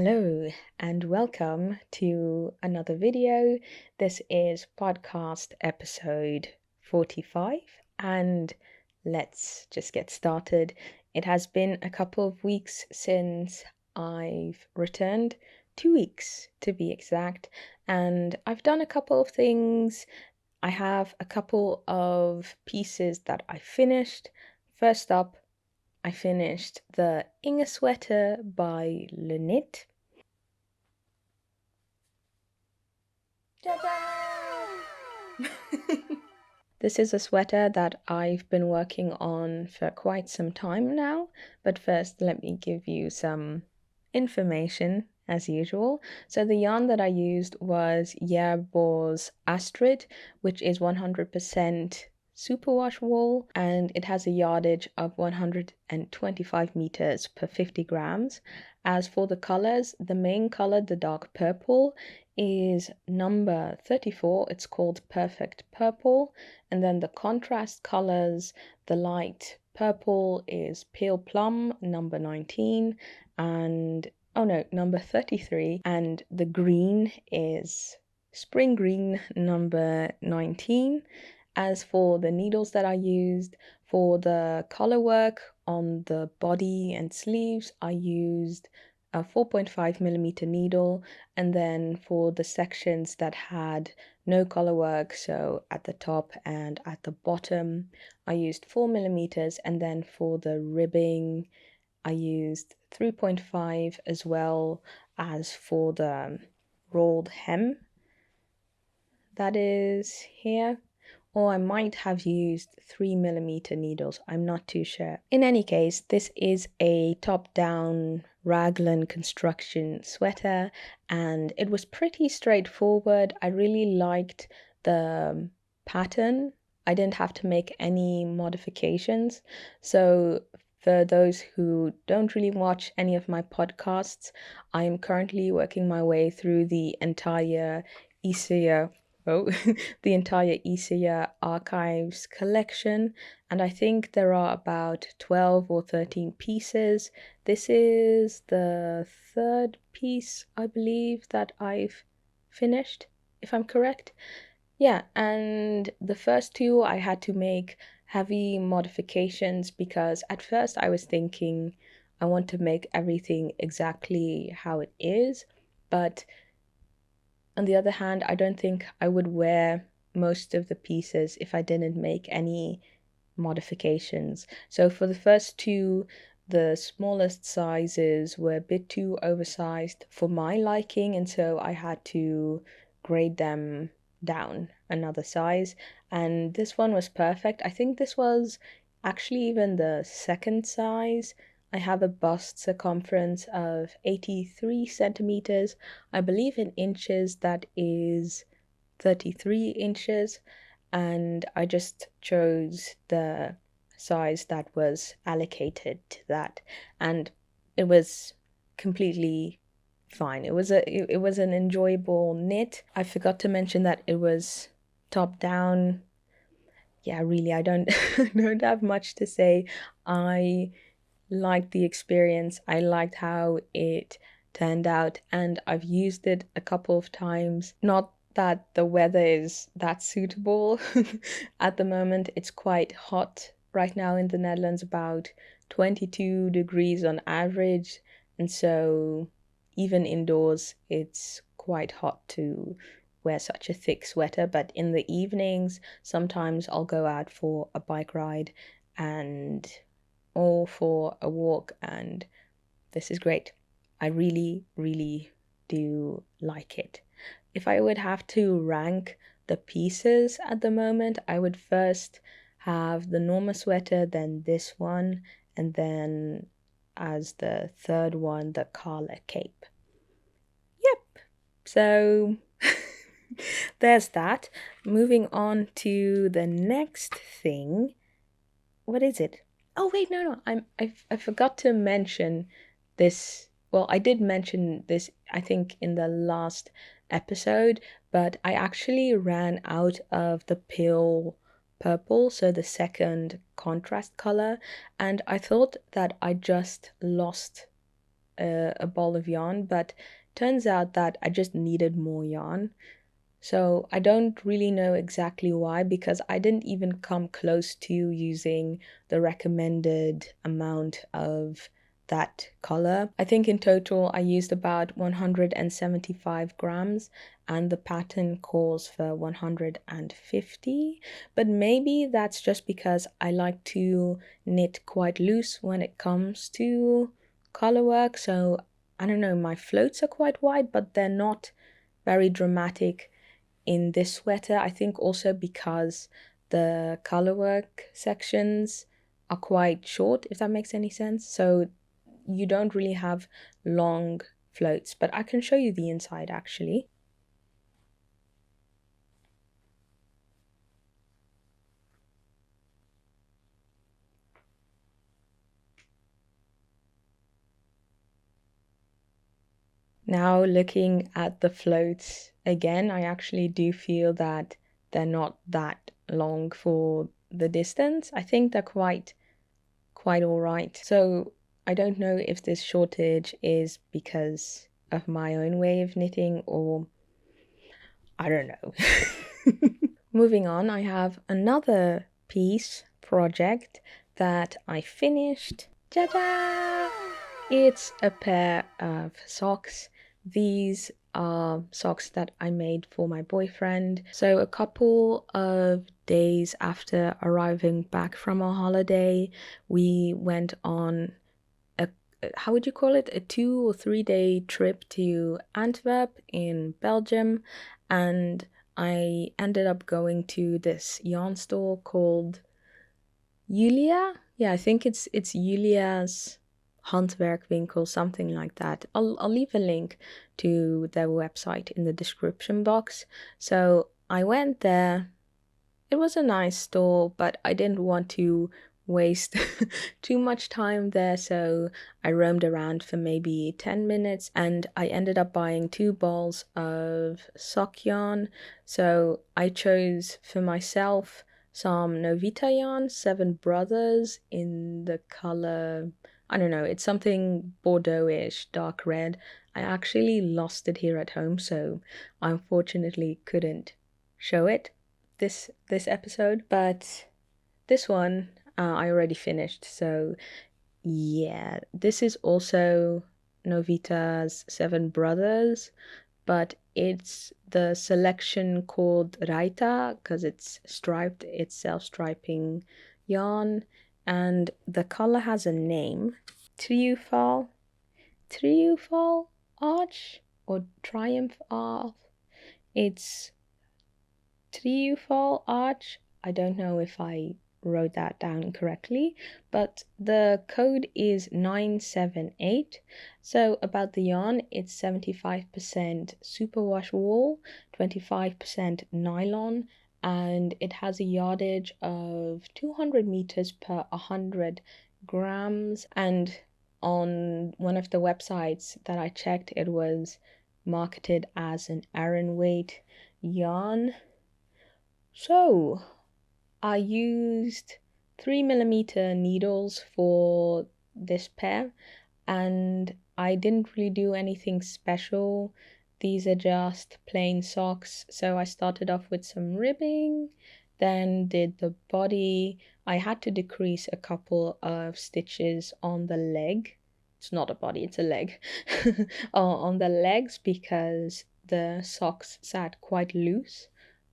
Hello and welcome to another video. This is podcast episode 45 and let's just get started. It has been a couple of weeks since I've returned, 2 weeks to be exact, and I've done a couple of things. I have a couple of pieces that I finished. First up, I finished the Inge sweater by Lunit. This is a sweater that I've been working on for quite some time now, but first let me give you some information as usual. So the yarn that I used was Yerbos Astrid, which is 100% superwash wool, and it has a yardage of 125 meters per 50 grams. As for the colors, the main color, the dark purple, is number 34. It's called Perfect Purple. And then the contrast colors, the light purple is Pale Plum, number 19, and number 33, and the green is Spring Green, number 19. As for the needles that I used, for the color work on the body and sleeves, I used a 4.5 millimeter needle, and then for the sections that had no color work, so at the top and at the bottom, I used 4 millimeters, and then for the ribbing, I used 3.5 as well as for the rolled hem that is here. Or I might have used 3 millimeter needles, I'm not too sure. In any case, this is a top-down raglan construction sweater and it was pretty straightforward. I really liked the pattern. I didn't have to make any modifications. So for those who don't really watch any of my podcasts, I am currently working my way through the entire isager the entire isager archives collection, and I think there are about 12 or 13 pieces. This is the third piece, I believe, that I've finished, if I'm correct. Yeah, and the first two I had to make heavy modifications because at first I was thinking I want to make everything exactly how it is, but on the other hand, I don't think I would wear most of the pieces if I didn't make any modifications. So for the first two, the smallest sizes were a bit too oversized for my liking, and so I had to grade them down another size. And this one was perfect. I think this was actually even the second size. I have a bust circumference of 83 centimeters. I believe in inches that is 33 inches, and I just chose the size that was allocated to that, and it was completely fine. It was an enjoyable knit. I forgot to mention that it was top down. Yeah, really, I don't don't have much to say. I liked the experience. I liked how it turned out, and I've used it a couple of times. Not that the weather is that suitable at the moment. It's quite hot right now in the Netherlands, about 22 degrees on average, and so even indoors it's quite hot to wear such a thick sweater. But in the evenings, sometimes I'll go out for a bike ride and or for a walk, and this is great. I really, really do like it. If I would have to rank the pieces at the moment, I would first have the normal sweater, then this one, and then as the third one, the Carla cape. Yep, so there's that. Moving on to the next thing. What is it? Oh wait, no, I forgot to mention this. Well, I did mention this, I think, in the last episode, but I actually ran out of the pale purple, so the second contrast color, and I thought that I just lost a ball of yarn, but turns out that I just needed more yarn. So I don't really know exactly why, because I didn't even come close to using the recommended amount of that color. I think in total I used about 175 grams and the pattern calls for 150, but maybe that's just because I like to knit quite loose when it comes to color work. So I don't know, my floats are quite wide, but they're not very dramatic in this sweater. I think also because the colorwork sections are quite short, if that makes any sense. So you don't really have long floats, but I can show you the inside actually. Now looking at the floats again, I actually do feel that they're not that long for the distance. I think they're quite all right. So I don't know if this shortage is because of my own way of knitting or I don't know. Moving on, I have another piece project that I finished. Ta-da! It's a pair of socks. These are socks that I made for my boyfriend. So a couple of days after arriving back from our holiday, we went on a, how would you call it? A 2 or 3 day trip to Antwerp in Belgium. And I ended up going to this yarn store called Julia. Yeah, I think it's Julia's Handwerkwinkel, something like that. I'll leave a link to their website in the description box. So I went there. It was a nice store, but I didn't want to waste too much time there, so I roamed around for maybe 10 minutes and I ended up buying 2 balls of sock yarn. So I chose for myself some novita yarn, Seven Brothers, in the color, I don't know, it's something Bordeaux-ish, dark red. I actually lost it here at home, so I unfortunately couldn't show it this episode, but this one I already finished. So yeah, this is also Novita's Seven Brothers, but it's the selection called Raita because it's striped, it's self-striping yarn, and the color has a name, Triumphal, Triumphal Arch or Triumph Arch. It's Triumphal Arch. I don't know if I wrote that down correctly, but the code is 978. So about the yarn, it's 75% superwash wool, 25% nylon, and it has a yardage of 200 meters per 100 grams. And on one of the websites that I checked, it was marketed as an Aran weight yarn. So I used 3mm needles for this pair, and I didn't really do anything special. These are just plain socks. So I started off with some ribbing, then did the body. I had to decrease a couple of stitches on the leg. It's not a body, it's a leg. On the legs because the socks sat quite loose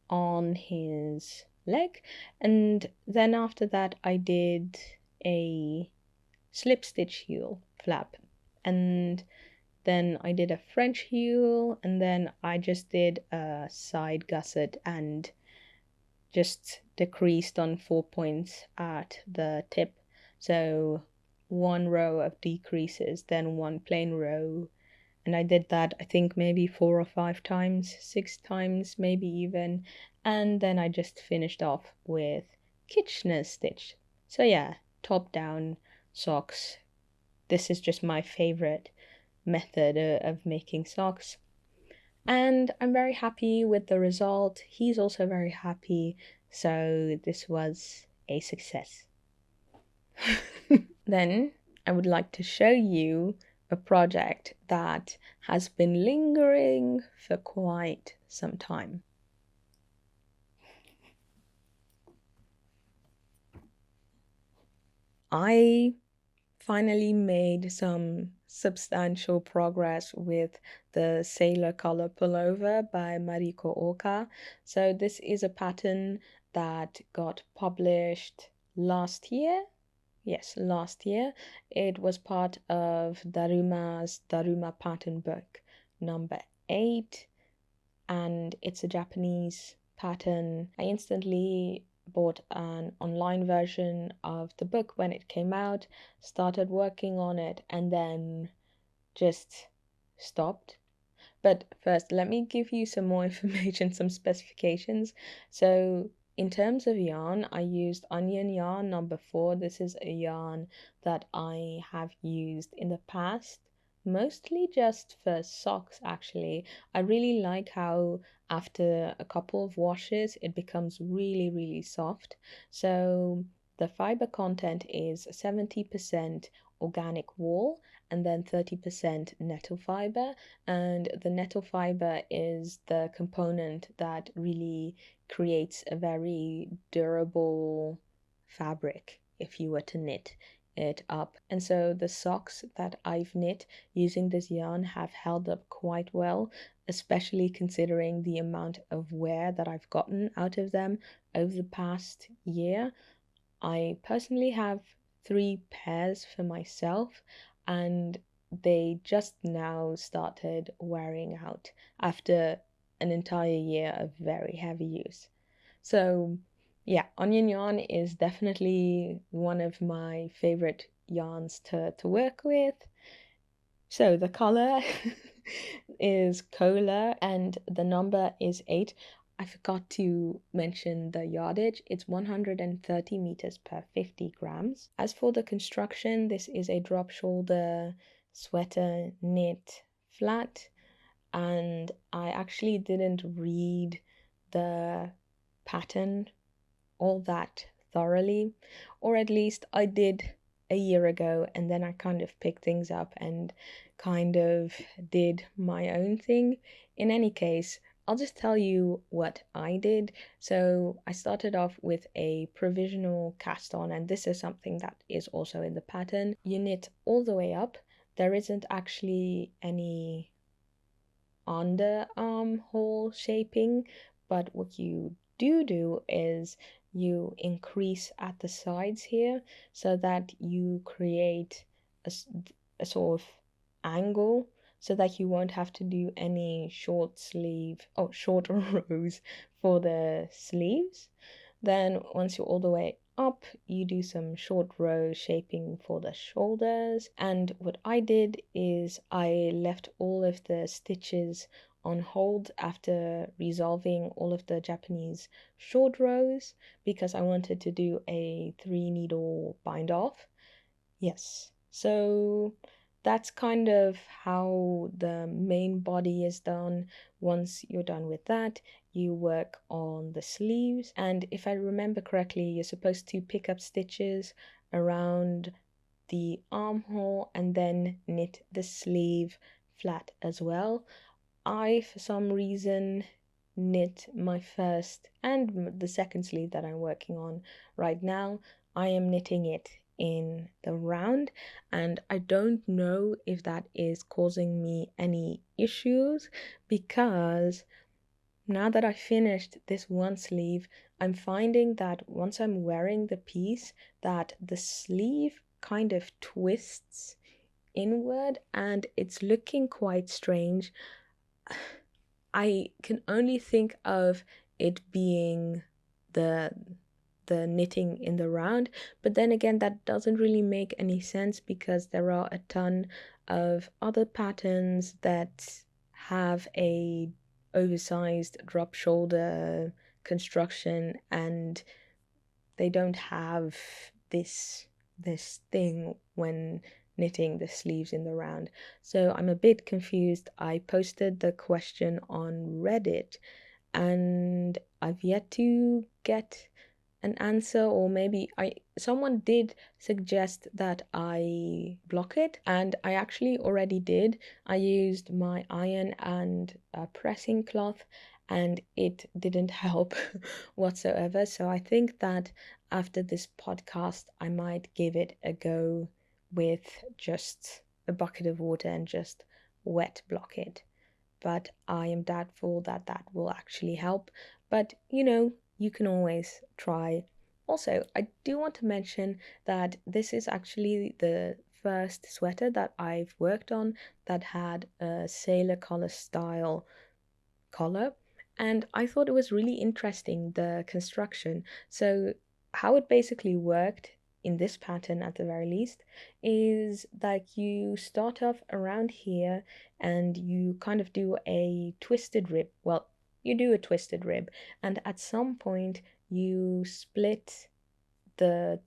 on his leg. And then after that I did a slip stitch heel flap, and then I did a French heel, and then I just did a side gusset and just decreased on 4 points at the tip. So 1 row of decreases, then 1 plain row, and I did that I think maybe 4 or 5 times, 6 times maybe even, and then I just finished off with Kitchener stitch. So yeah, top down socks. This is just my favorite method of making socks, and I'm very happy with the result. He's also very happy, so this was a success. Then I would like to show you a project that has been lingering for quite some time. I finally made some substantial progress with the Sailor Color Pullover by Mariko Oka. So this is a pattern that got published last year. Yes, last year. It was part of Daruma's Daruma pattern book number 8, and it's a Japanese pattern. I instantly bought an online version of the book when it came out, started working on it, and then just stopped. But first, let me give you some more information, some specifications. So, in terms of yarn, I used onion yarn number 4. This is a yarn that I have used in the past, mostly just for socks actually. I really like how after a couple of washes it becomes really, really soft. So, the fiber content is 70% organic wool and then 30% nettle fiber, and the nettle fiber is the component that really creates a very durable fabric if you were to knit it up. And so the socks that I've knit using this yarn have held up quite well, especially considering the amount of wear that I've gotten out of them over the past year. I personally have 3 pairs for myself, and they just now started wearing out after an entire year of very heavy use. So, yeah, onion yarn is definitely one of my favorite yarns to work with. So the color is Cola and the number is 8. I forgot to mention the yardage. It's 130 meters per 50 grams. As for the construction, this is a drop shoulder sweater knit flat, and I actually didn't read the pattern all that thoroughly, or at least I did a year ago, and then I kind of picked things up and kind of did my own thing. In any case, I'll just tell you what I did. So I started off with a provisional cast on, and this is something that is also in the pattern. You knit all the way up. There isn't actually any underarm hole shaping, but what you do is you increase at the sides here so that you create a sort of angle so that you won't have to do any short rows for the sleeves. Then once you're all the way up, you do some short row shaping for the shoulders. And what I did is I left all of the stitches on hold after resolving all of the Japanese short rows because I wanted to do a 3-needle bind off. Yes, so that's kind of how the main body is done. Once you're done with that, you work on the sleeves. And if I remember correctly, you're supposed to pick up stitches around the armhole and then knit the sleeve flat as well. I, for some reason, knit my first and the second sleeve that I'm working on right now. I am knitting it in the round, and I don't know if that is causing me any issues because now that I finished this one sleeve, I'm finding that once I'm wearing the piece that the sleeve kind of twists inward and it's looking quite strange. I can only think of it being the knitting in the round, but then again that doesn't really make any sense because there are a ton of other patterns that have a oversized drop shoulder construction and they don't have this thing when knitting the sleeves in the round. So I'm a bit confused. I posted the question on Reddit and I've yet to get an answer, or maybe someone did suggest that I block it, and I actually already did. I used my iron and a pressing cloth, and it didn't help whatsoever. So I think that after this podcast I might give it a go with just a bucket of water and just wet block it, but I am doubtful that that will actually help. But you can always try. Also, I do want to mention that this is actually the first sweater that I've worked on that had a sailor collar style collar, and I thought it was really interesting, the construction. So how it basically worked in this pattern at the very least is that you start off around here and you kind of do a twisted rib. Well, you do a twisted rib, and at some point you split the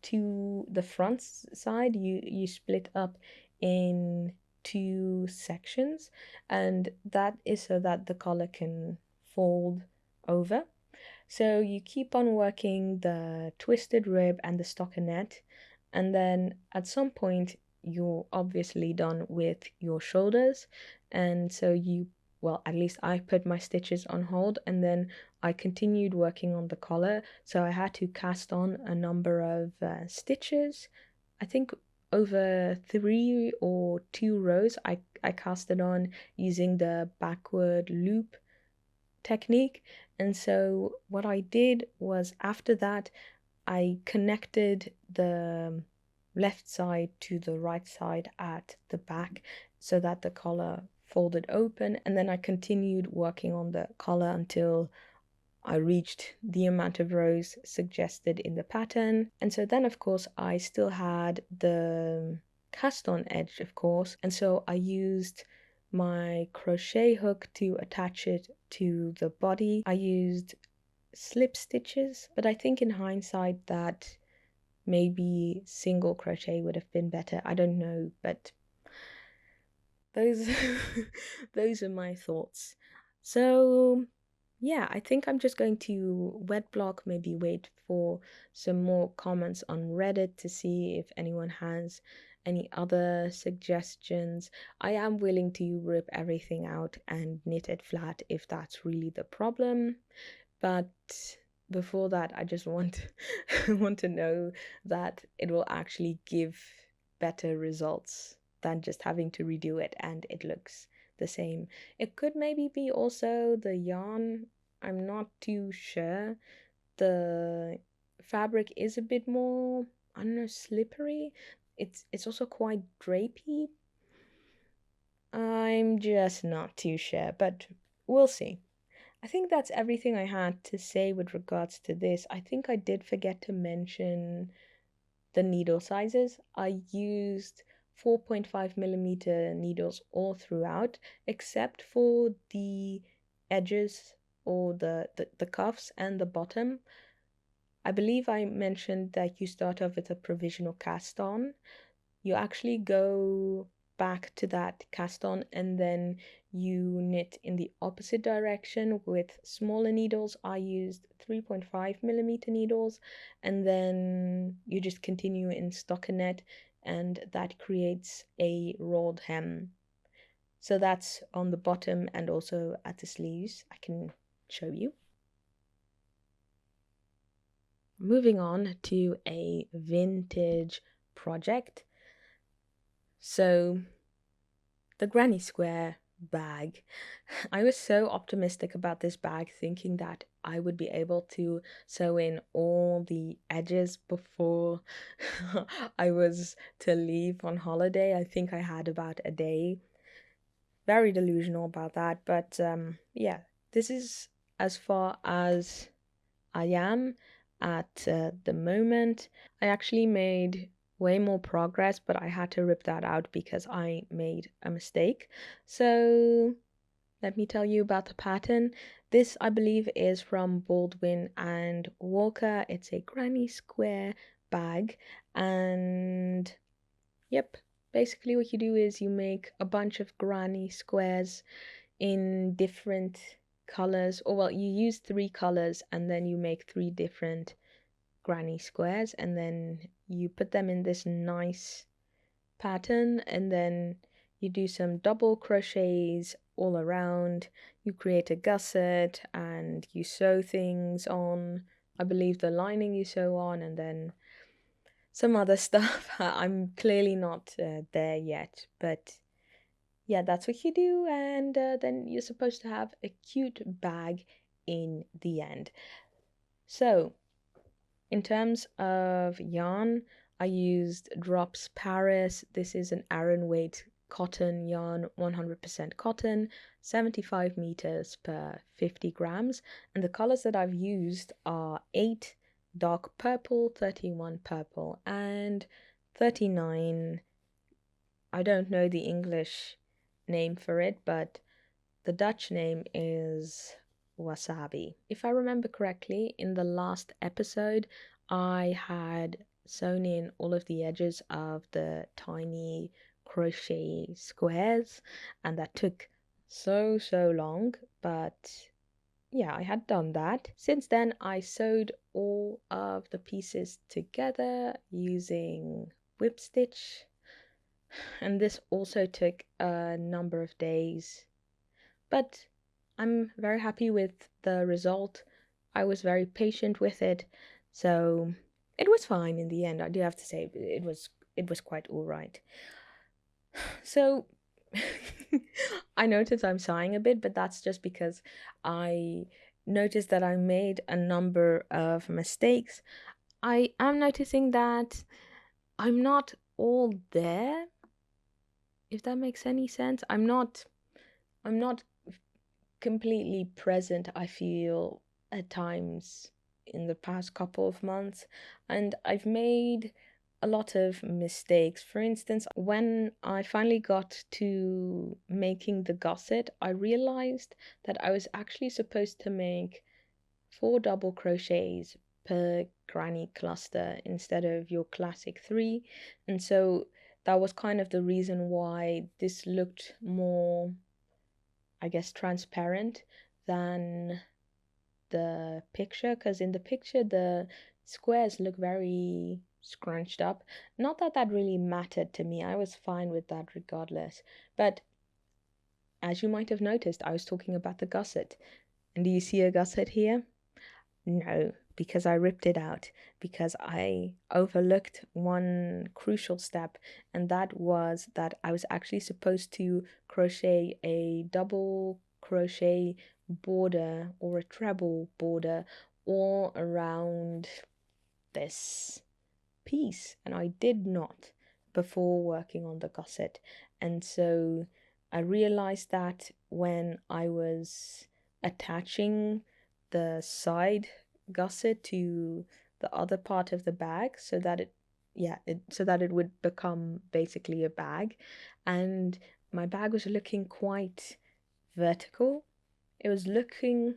front side, you split up in two sections, and that is so that the collar can fold over. So you keep on working the twisted rib and the stockinette, and then at some point you're obviously done with your shoulders, and so well, at least I put my stitches on hold, and then I continued working on the collar. So I had to cast on a number of stitches. I think over 3 or 2 rows I cast it on using the backward loop technique. And so what I did was, after that, I connected the left side to the right side at the back so that the collar folded open, and then I continued working on the collar until I reached the amount of rows suggested in the pattern. And so then of course I still had the cast on edge, of course, and so I used my crochet hook to attach it to the body. I used slip stitches, but I think in hindsight that maybe single crochet would have been better. I don't know, but those those are my thoughts. So yeah, I think I'm just going to wet block, maybe wait for some more comments on Reddit to see if anyone has any other suggestions. I am willing to rip everything out and knit it flat if that's really the problem. But before that, I just want want to know that it will actually give better results than just having to redo it and it looks the same. It could maybe be also the yarn. I'm not too sure. The fabric is a bit more, I don't know, slippery. It's also quite drapey. I'm just not too sure, but we'll see. I think that's everything I had to say with regards to this. I think I did forget to mention the needle sizes. I used 4.5 millimeter needles all throughout, except for the edges or the cuffs and the bottom. I believe I mentioned that you start off with a provisional cast on. You actually go back to that cast on and then you knit in the opposite direction with smaller needles. I used 3.5 millimeter needles, and then you just continue in stockinette, and that creates a rolled hem. So that's on the bottom and also at the sleeves. I can show you. Moving on to a vintage project. So the granny square bag. I was so optimistic about this bag, thinking that I would be able to sew in all the edges before I was to leave on holiday. I think I had about a day. Very delusional about that, but yeah, this is as far as I am at the moment. I actually made way more progress, but I had to rip that out because I made a mistake. So let me tell you about the pattern. This, I believe, is from Baldwin and Walker. It's a granny square bag, and yep, basically what you do is you make a bunch of granny squares in different colors, or well, you use 3 colors and then you make 3 different granny squares, and then you put them in this nice pattern, and then you do some double crochets all around. You create a gusset and you sew things on. I believe the lining you sew on, and then some other stuff. I'm clearly not there yet, but yeah, that's what you do, and then you're supposed to have a cute bag in the end. So, in terms of yarn, I used Drops Paris. This is an Aran weight cotton yarn, 100% cotton, 75 meters per 50 grams. And the colors that I've used are 8 dark purple, 31 purple, and 39. I don't know the English name for it, but the Dutch name is wasabi. If I remember correctly, in the last episode, I had sewn in all of the edges of the tiny crochet squares, and that took so long, but yeah, I had done that. Since then, I sewed all of the pieces together using whip stitch, and this also took a number of days, but I'm very happy with the result. I was very patient with it, so it was fine in the end. I do have to say it was quite all right. So I noticed I'm sighing a bit, but that's just because I noticed that I made a number of mistakes. I am noticing that I'm not all there, if that makes any sense. I'm not completely present, I feel, at times in the past couple of months, and I've made a lot of mistakes. For instance, when I finally got to making the gusset, I realized that I was actually supposed to make 4 double crochets per granny cluster instead of your classic 3, and so that was kind of the reason why this looked more, I guess, transparent than the picture, because in the picture the squares look very scrunched up. Not that that really mattered to me, I was fine with that regardless. But as you might have noticed, I was talking about the gusset. And do you see a gusset here? No, because I ripped it out, because I overlooked one crucial step, and that was that I was actually supposed to crochet a double crochet border or a treble border all around this piece, and I did not before working on the gusset. And so I realized that when I was attaching the side gusset to the other part of the bag, so that it would become basically a bag, and my bag was looking quite vertical. It was looking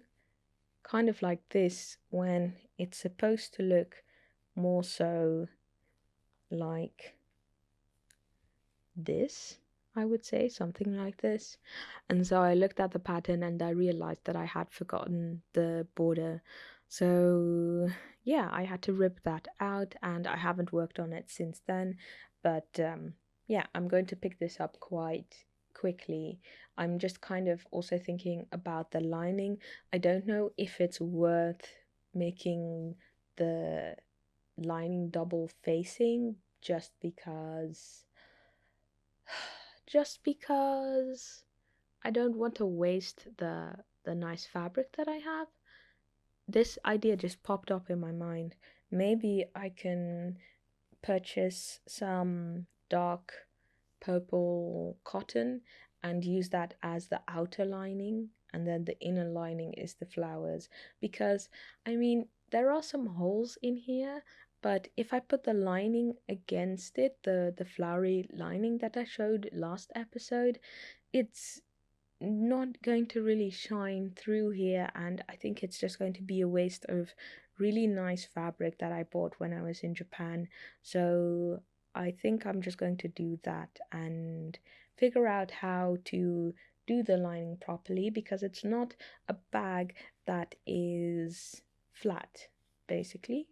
kind of like this when it's supposed to look more so like this, I would say, something like this. And so I looked at the pattern and I realized that I had forgotten the border. So yeah, I had to rip that out, and I haven't worked on it since then. But yeah, I'm going to pick this up quite quickly. I'm just kind of also thinking about the lining. I don't know if it's worth making the lining double facing, just because I don't want to waste the nice fabric that I have. This idea just popped up in my mind. Maybe I can purchase some dark purple cotton and use that as the outer lining, and then the inner lining is the flowers. Because I mean, there are some holes in here, but if I put the lining against it, the flowery lining that I showed last episode, it's not going to really shine through here, and I think it's just going to be a waste of really nice fabric that I bought when I was in Japan. So I think I'm just going to do that and figure out how to do the lining properly, because it's not a bag that is flat, basically.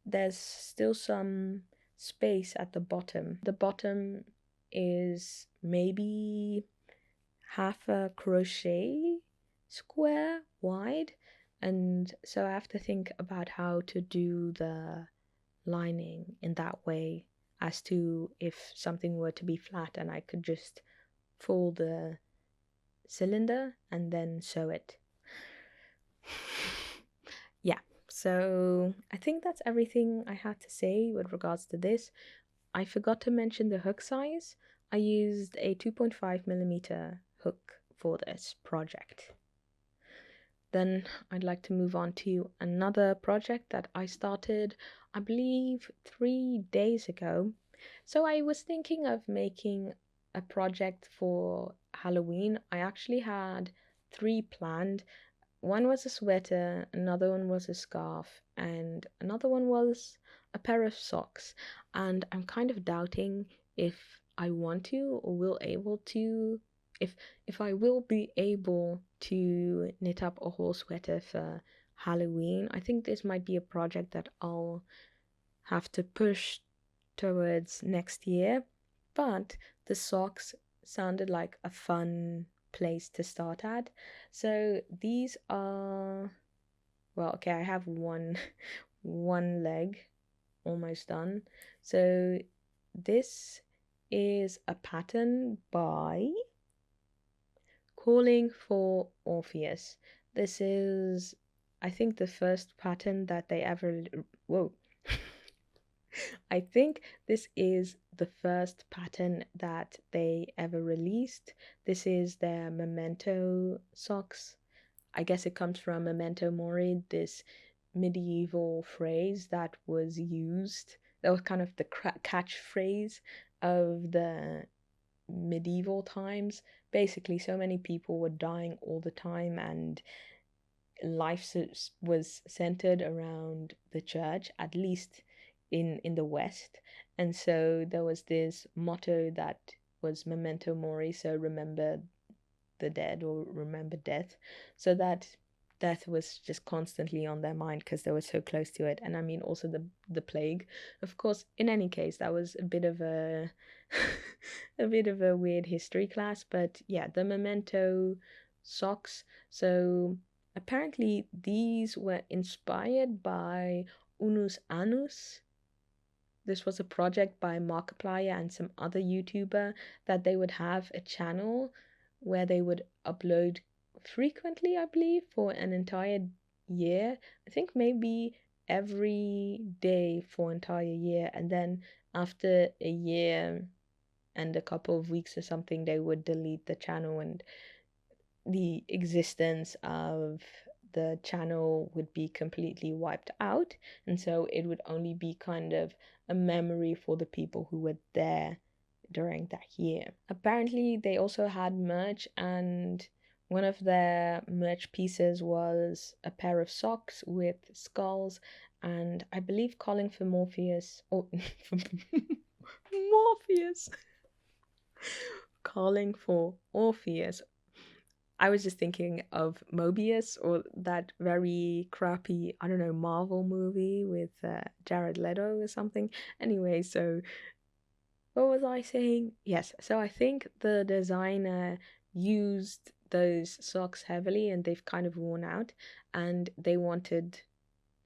there's still some space at the bottom. The bottom is maybe half a crochet square wide, and so I have to think about how to do the lining in that way, as to if something were to be flat and I could just fold the cylinder and then sew it. Yeah, so I think that's everything I had to say with regards to this. I forgot to mention the hook size. I used a 2.5mm hook for this project. Then I'd like to move on to another project that I started, I believe, 3 days ago. So I was thinking of making a project for Halloween. I actually had 3 planned. One was a sweater, another one was a scarf, and another one was a pair of socks. And I'm kind of doubting if I want to or will able to, if I will be able to knit up a whole sweater for Halloween. I think this might be a project that I'll have to push towards next year. But the socks sounded like a fun place to start at. So these are, well, okay, I have one leg almost done. So this is a pattern by Calling for Orpheus. This is, I think, the first pattern that they ever, whoa. I think this is the first pattern that they ever released. This is their memento socks. I guess it comes from memento mori, this medieval phrase that was used. That was kind of the catchphrase of the medieval times. Basically, so many people were dying all the time, and life was centered around the church, at least in the West. And so there was this motto that was memento mori, so remember the dead or remember death. So that death was just constantly on their mind because they were so close to it. And I mean also the plague, of course. In any case, that was a bit of a a bit of a weird history class. But yeah, the memento socks. So apparently these were inspired by Unus Annus. This was a project by Markiplier and some other YouTuber, that they would have a channel where they would upload frequently, I believe, for an entire year. I think maybe every day for an entire year, and then after a year and a couple of weeks or something, they would delete the channel, and the existence of the channel would be completely wiped out, and so it would only be kind of a memory for the people who were there during that year. Apparently, they also had merch, and one of their merch pieces was a pair of socks with skulls, and I believe calling for Morpheus, or Morpheus, calling for Orpheus. I was just thinking of Mobius, or that very crappy, I don't know, Marvel movie with Jared Leto or something. Anyway, so what was I saying? Yes, so I think the designer used those socks heavily and they've kind of worn out, and they wanted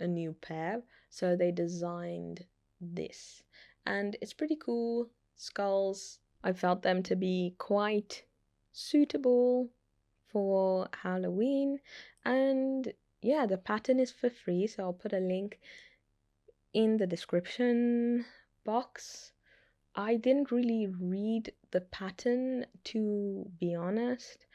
a new pair, so they designed this. And it's pretty cool. Skulls. I felt them to be quite suitable for Halloween. And yeah, the pattern is for free, so I'll put a link in the description box. I didn't really read the pattern, to be honest.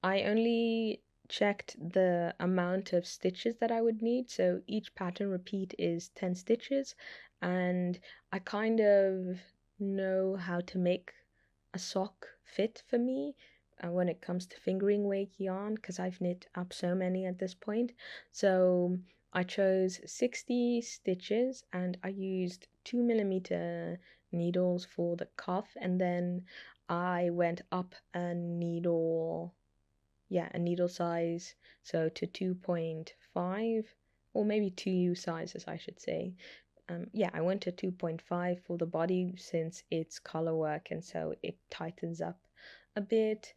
I only checked the amount of stitches that I would need. So each pattern repeat is 10 stitches, and I kind of know how to make a sock fit for me when it comes to fingering weight yarn, because I've knit up so many at this point. So I chose 60 stitches and I used 2mm needles for the cuff, and then I went up a needle size, so to 2.5, or maybe 2 sizes I should say, yeah, I went to 2.5 for the body since it's color work, and so it tightens up a bit.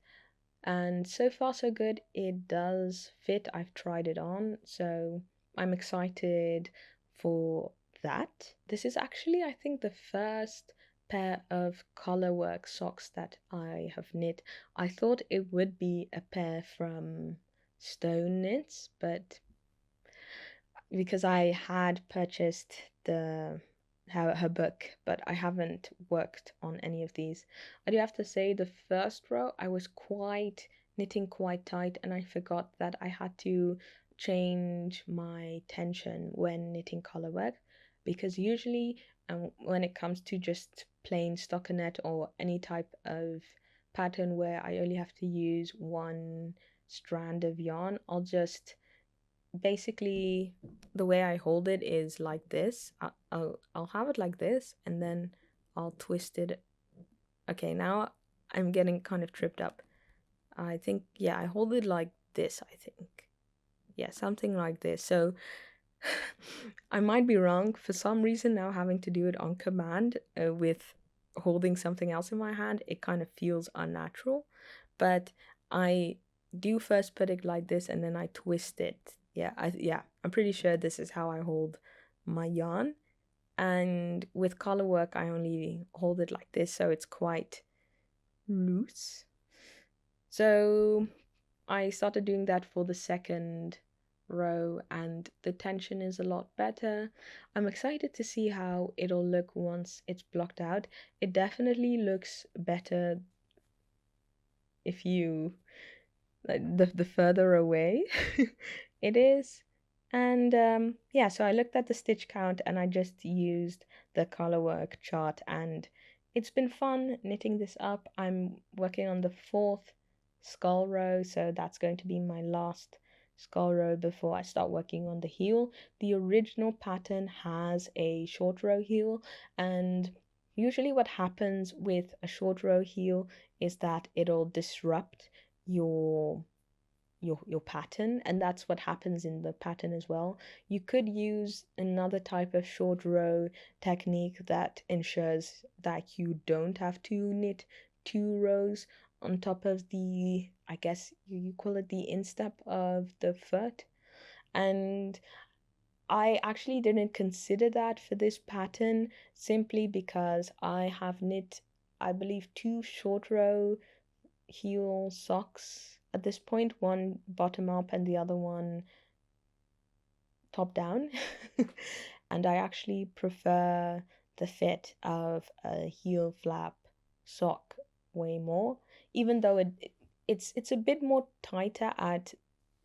And so far so good. It does fit. I've tried it on, so I'm excited for that. This is actually, I think, the first pair of colorwork socks that I have knit. I thought it would be a pair from Stone Knits, but because I had purchased her book, but I haven't worked on any of these. I do have to say the first row I was quite knitting quite tight, and I forgot that I had to change my tension when knitting colorwork, because usually when it comes to just plain stockinette or any type of pattern where I only have to use one strand of yarn, I'll just basically the way I hold it is like this. I'll have it like this, and then I'll twist it. Okay, now I'm getting kind of tripped up. I think, yeah, I hold it like this, I think. Yeah, something like this. So I might be wrong. For some reason, now having to do it on command with holding something else in my hand, it kind of feels unnatural. But I do first put it like this, and then I twist it. Yeah, I'm pretty sure this is how I hold my yarn. And with color work, I only hold it like this, so it's quite loose. So I started doing that for the second row, and the tension is a lot better. I'm excited to see how it'll look once it's blocked out. It definitely looks better if you like the further away it is. And yeah, so I looked at the stitch count and I just used the colorwork chart, and it's been fun knitting this up. I'm working on the fourth skull row, so that's going to be my last skull row before I start working on the heel. The original pattern has a short row heel, and usually what happens with a short row heel is that it'll disrupt your your pattern, and that's what happens in the pattern as well. You could use another type of short row technique that ensures that you don't have to knit two rows on top of the, I guess you call it the instep of the foot. And I actually didn't consider that for this pattern simply because I have knit, I believe, two short row heel socks at this point, one bottom up and the other one top down. And I actually prefer the fit of a heel flap sock way more, even though it's a bit more tighter at,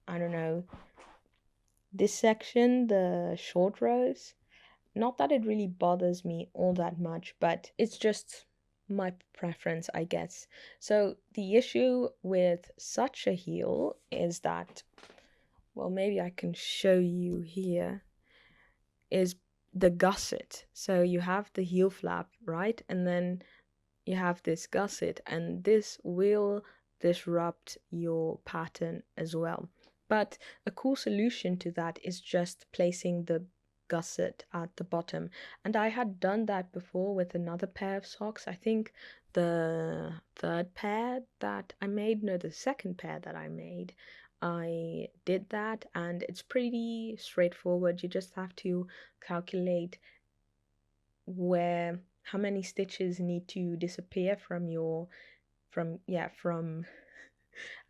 I don't know, this section, the short rows. Not that it really bothers me all that much, but it's just my preference, I guess. So the issue with such a heel is that, well, maybe I can show you here, is the gusset. So you have the heel flap, right? And then you have this gusset, and this will disrupt your pattern as well. But a cool solution to that is just placing the gusset at the bottom. And I had done that before with another pair of socks. I think the third pair that I made, no, the second pair that I made, I did that, and it's pretty straightforward. You just have to calculate where how many stitches need to disappear from your from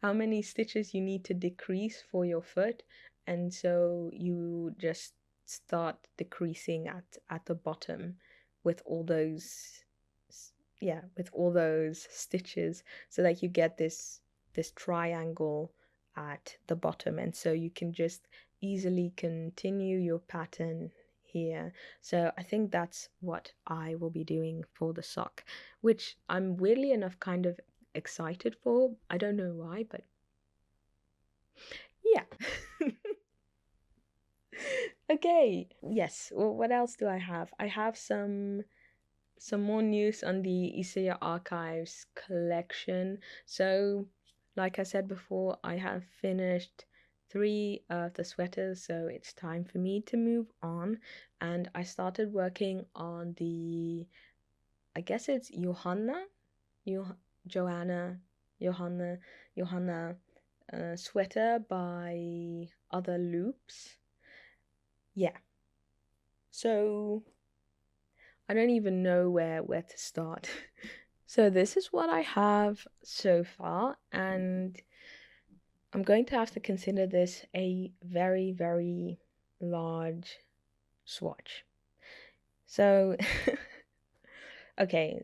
how many stitches you need to decrease for your foot, and so you just start decreasing at the bottom with all those with all those stitches, so that you get this triangle at the bottom, and so you can just easily continue your pattern here. So I think that's what I will be doing for the sock, which I'm weirdly enough kind of excited for. I don't know why, but yeah. Okay. Yes. Well, what else do I have? I have some more news on the Isager Archives collection. So, like I said before, I have finished 3 of the sweaters, so it's time for me to move on. And I started working on the, I guess it's Johanna, Johanna sweater by Other Loops. Yeah, so I don't even know where to start. So this is what I have so far, and I'm going to have to consider this a very, very large swatch. So, okay,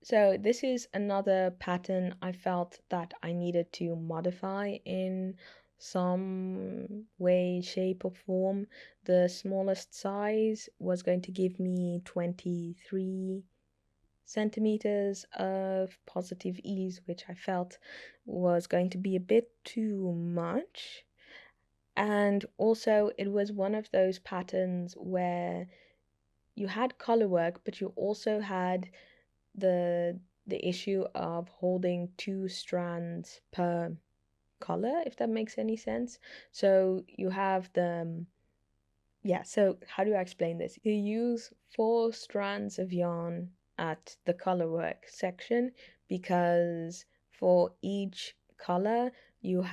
so this is another pattern I felt that I needed to modify in some way, shape, or form. The smallest size was going to give me 23 centimeters of positive ease, which I felt was going to be a bit too much. And also, it was one of those patterns where you had color work, but you also had the issue of holding 2 strands per color, if that makes any sense. So you have so how do I explain this? You use 4 strands of yarn at the color work section because for each color you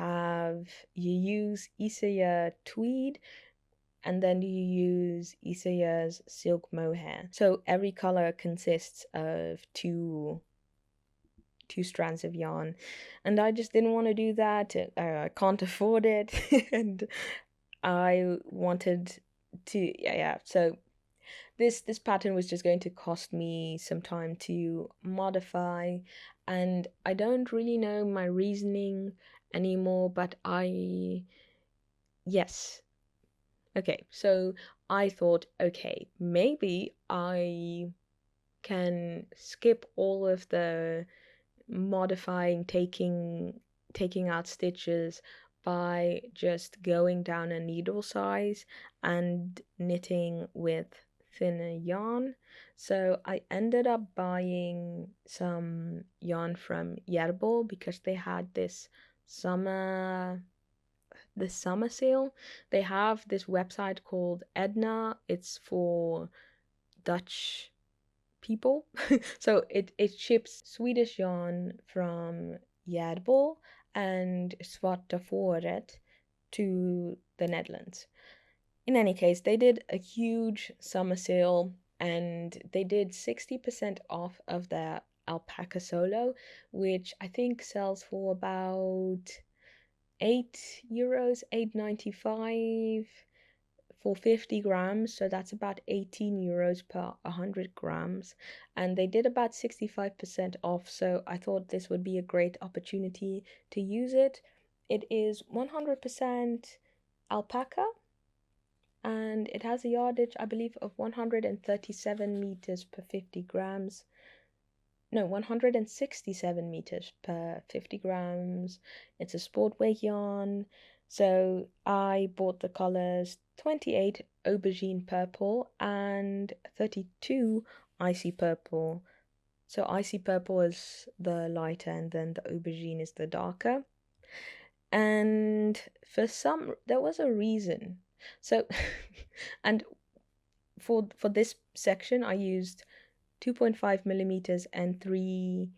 use isager tweed, and then you use isager's silk mohair. So every color consists of two strands of yarn, and I just didn't want to do that. I can't afford it, and I wanted to so this pattern was just going to cost me some time to modify, and I don't really know my reasoning anymore, but yes. Okay, so I thought, okay, maybe I can skip all of the modifying, taking out stitches by just going down a needle size and knitting with thinner yarn. So I ended up buying some yarn from Yerbal because they had this summer sale. They have this website called Edna. It's for Dutch people. So it ships Swedish yarn from Järbol and Svarta Fåret to the Netherlands. In any case, they did a huge summer sale and they did 60% off of their alpaca solo, which I think sells for about €8, €8.95 for 50 grams, so that's about €18 per 100 grams, and they did about 65% off, so I thought this would be a great opportunity to use it. It is 100% alpaca, and it has a yardage, I believe, of 137 meters per 50 grams. No, 167 meters per 50 grams. It's a sport weight yarn. So I bought the colors 28 aubergine purple and 32 icy purple. So icy purple is the lighter and then the aubergine is the darker. And there was a reason. So, and for this section, I used 2.5 millimeters and 3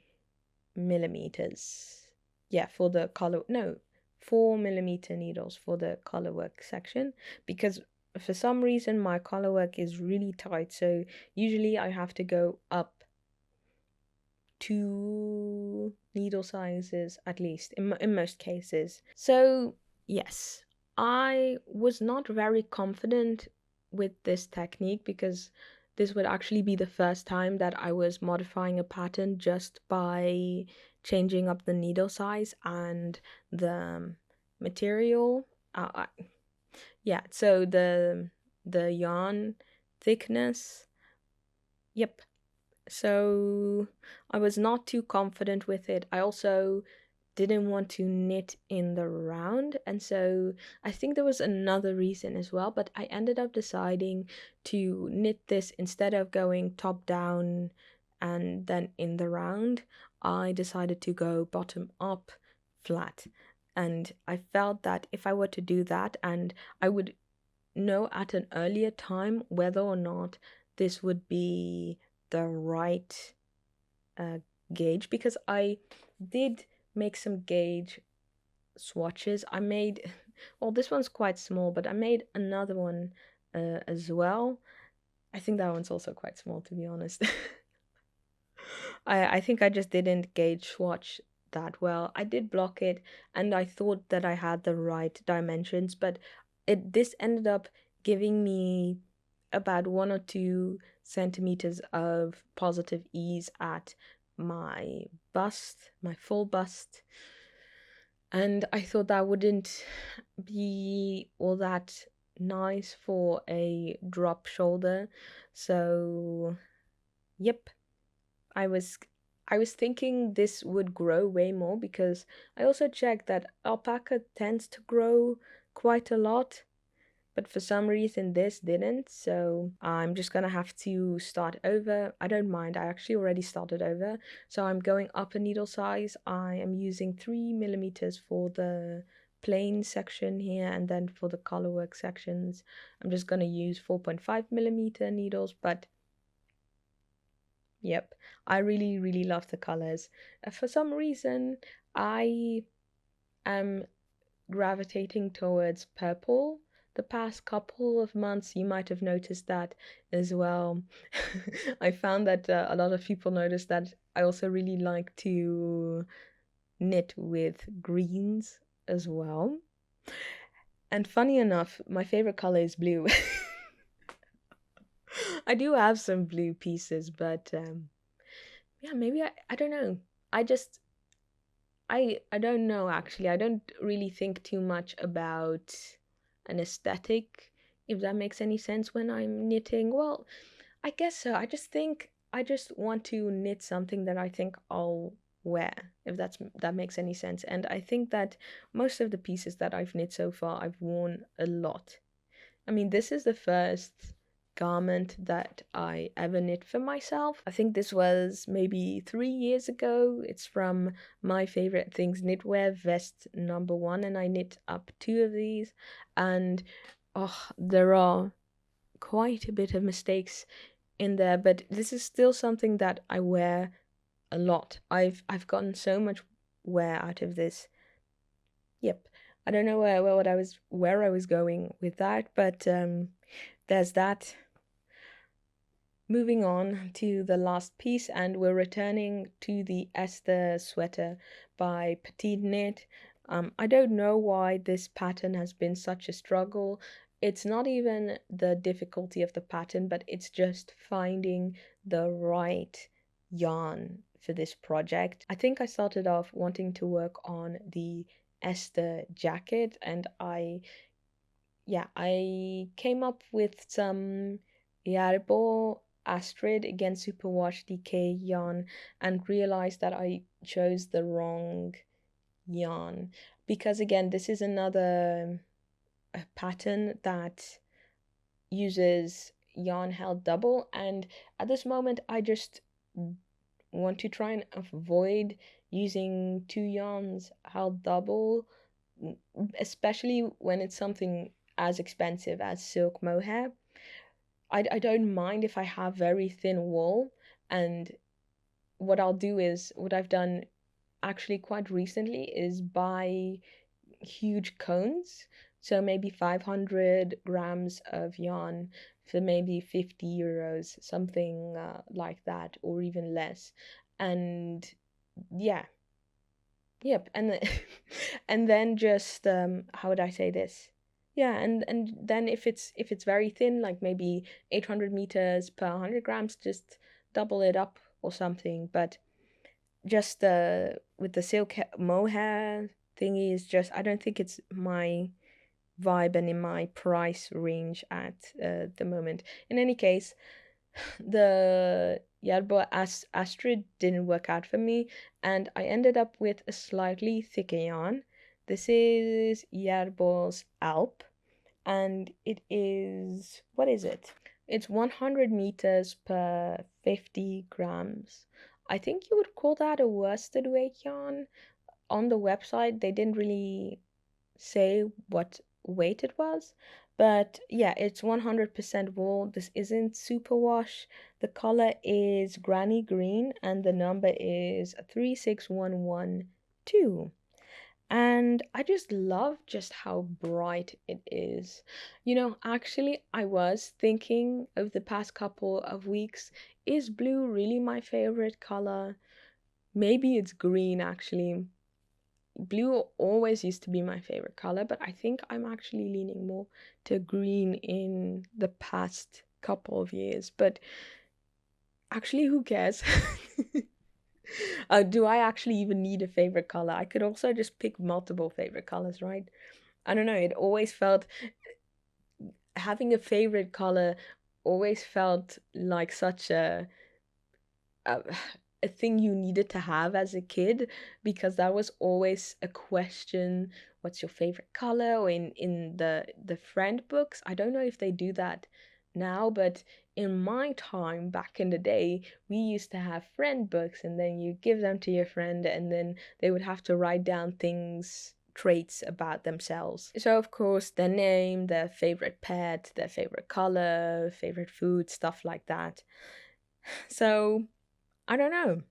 millimeters. Yeah, for the color, no, 4 millimeter needles for the color work section, because for some reason my color work is really tight. So usually I have to go up 2 needle sizes at least in most cases. So yes, I was not very confident with this technique because this would actually be the first time that I was modifying a pattern just by changing up the needle size and the material. So the yarn thickness. Yep. So I was not too confident with it. I also didn't want to knit in the round, and so I think there was another reason as well, but I ended up deciding to knit this instead of going top down and then in the round. I decided to go bottom up flat, And I felt that if I were to do that, and I would know at an earlier time whether or not this would be the right uh, gauge, because I did make some gauge swatches. I made, well, this one's quite small, but I made another one as well. I think that one's also quite small, to be honest. I think I just didn't gauge swatch that well. I did block it, and I thought that I had the right dimensions, but this ended up giving me about 1 or 2 centimeters of positive ease at my bust, my full bust. And I thought that wouldn't be all that nice for a drop shoulder. So, yep, I was I was thinking this would grow way more, because I also checked that alpaca tends to grow quite a lot, but for some reason this didn't. So I'm just gonna have to start over. I don't mind, I actually already started over. So I'm going up a needle size. I am using 3 millimeters for the plain section here, and then for the colorwork sections I'm just gonna use 4.5 millimeter needles. But yep, I really love the colors. For some reason I am gravitating towards purple the past couple of months. You might have noticed that as well. I found that a lot of people noticed that I also really like to knit with greens as well. And funny enough, my favorite color is blue. I do have some blue pieces, but yeah, maybe I don't know. I just I don't know actually. I don't really think too much about an aesthetic, if that makes any sense when I'm knitting. Well, I guess so. I just think I just want to knit something that I think I'll wear, if that makes any sense. And I think that most of the pieces that I've knit so far, I've worn a lot. I mean, this is the first garment that I ever knit for myself. I think this was maybe 3 years ago. It's from My Favorite Things Knitwear vest number 1, and I knit up 2 of these. And oh, there are quite a bit of mistakes in there, but this is still something that I wear a lot. I've gotten so much wear out of this. Yep. I don't know where I was going with that, but there's that. Moving on to the last piece, and we're returning to the Esther sweater by Petite Knit. I don't know why this pattern has been such a struggle. It's not even the difficulty of the pattern, but it's just finding the right yarn for this project. I think I started off wanting to work on the Esther jacket, and I came up with some Yarbo Astrid again superwash DK yarn, and realized that I chose the wrong yarn, because again this is another pattern that uses yarn held double, and at this moment I just want to try and avoid using 2 yarns held double, especially when it's something as expensive as silk mohair. I don't mind if I have very thin wool, and what I'll do is, what I've done actually quite recently is buy huge cones, so maybe 500 grams of yarn for maybe 50 euros, something like that, or even less. And yeah, yep, and and then just how would I say this? Yeah, and then if it's very thin, like maybe 800 meters per 100 grams, just double it up or something. But just with the silk mohair thingy is just, I don't think it's my vibe and in my price range at the moment. In any case, the Yarbo Astrid didn't work out for me, and I ended up with a slightly thicker yarn. This is Yarbo's Alp, and it is, what is it? It's 100 meters per 50 grams. I think you would call that a worsted weight yarn. on the website they didn't really say what weight it was, but yeah, it's 100% wool. This isn't superwash. The color is granny green and the number is 36112. And I just love just how bright it is. Actually, I was thinking over the past couple of weeks, is blue really my favorite color? Maybe it's green actually. Blue always used to be my favorite color, but I think I'm actually leaning more to green in the past couple of years. But actually, who cares? Do I actually even need a favorite color? I could also just pick multiple favorite colors, right? I don't know. It always felt having a favorite color always felt like such a, a thing you needed to have as a kid, because that was always a question. What's your favorite color? Or in the friend books, I don't know if they do that now, but in my time back in the day, we used to have friend books, and then you give them to your friend and then they would have to write down traits about themselves. So of course their name, their favorite pet, their favorite color, favorite food, stuff like that. So I don't know.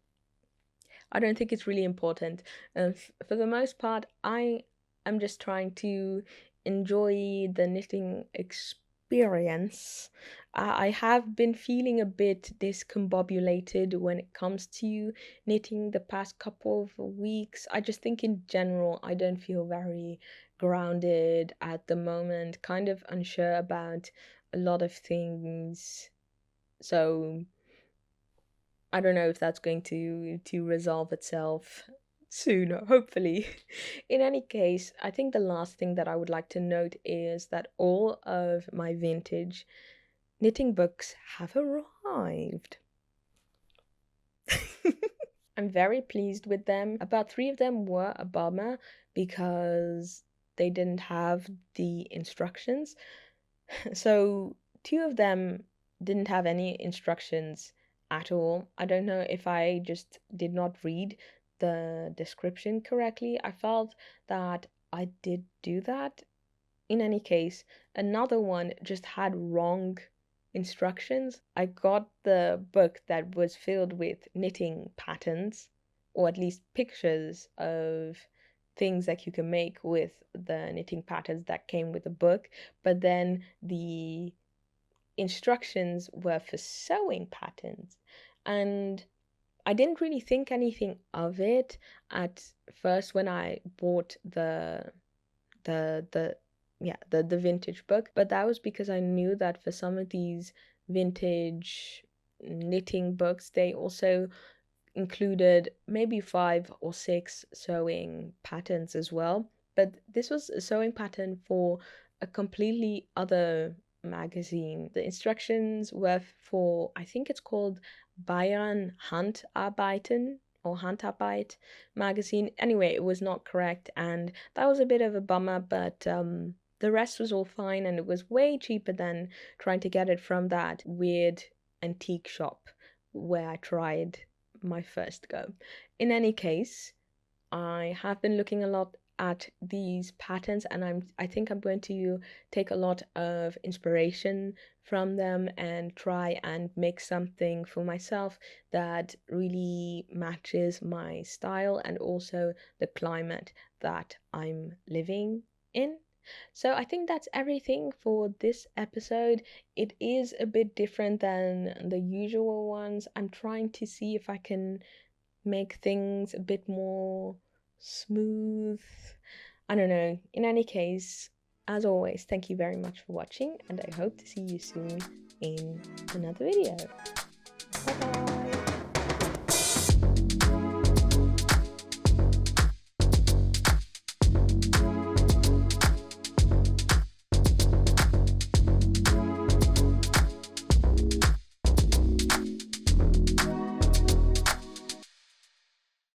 I don't think it's really important. For the most part, I am just trying to enjoy the knitting experience. I have been feeling a bit discombobulated when it comes to knitting the past couple of weeks. I just think in general, I don't feel very grounded at the moment, kind of unsure about a lot of things. So I don't know if that's going to resolve itself soon, hopefully. In any case, I think the last thing that I would like to note is that all of my vintage knitting books have arrived. I'm very pleased with them. About 3 of them were a bummer because they didn't have the instructions. So 2 of them didn't have any instructions at all. I don't know if I just did not read the description correctly. I felt that I did do that. In any case, another one just had wrong instructions. I got the book that was filled with knitting patterns, or at least pictures of things that you can make with the knitting patterns that came with the book, but then the instructions were for sewing patterns, and I didn't really think anything of it at first when I bought the the vintage book, but that was because I knew that for some of these vintage knitting books they also included maybe 5 or 6 sewing patterns as well. But this was a sewing pattern for a completely other magazine. The instructions were for, I think it's called Bayern Handarbeiten or Handarbeit magazine. Anyway, it was not correct, and that was a bit of a bummer, but the rest was all fine, and it was way cheaper than trying to get it from that weird antique shop where I tried my first go. In any case, I have been looking a lot at these patterns, and I think I'm going to take a lot of inspiration from them and try and make something for myself that really matches my style and also the climate that I'm living in. So I think that's everything for this episode. It is a bit different than the usual ones. I'm trying to see if I can make things a bit more smooth. I don't know. In any case, as always, thank you very much for watching, and I hope to see you soon in another video. Bye bye.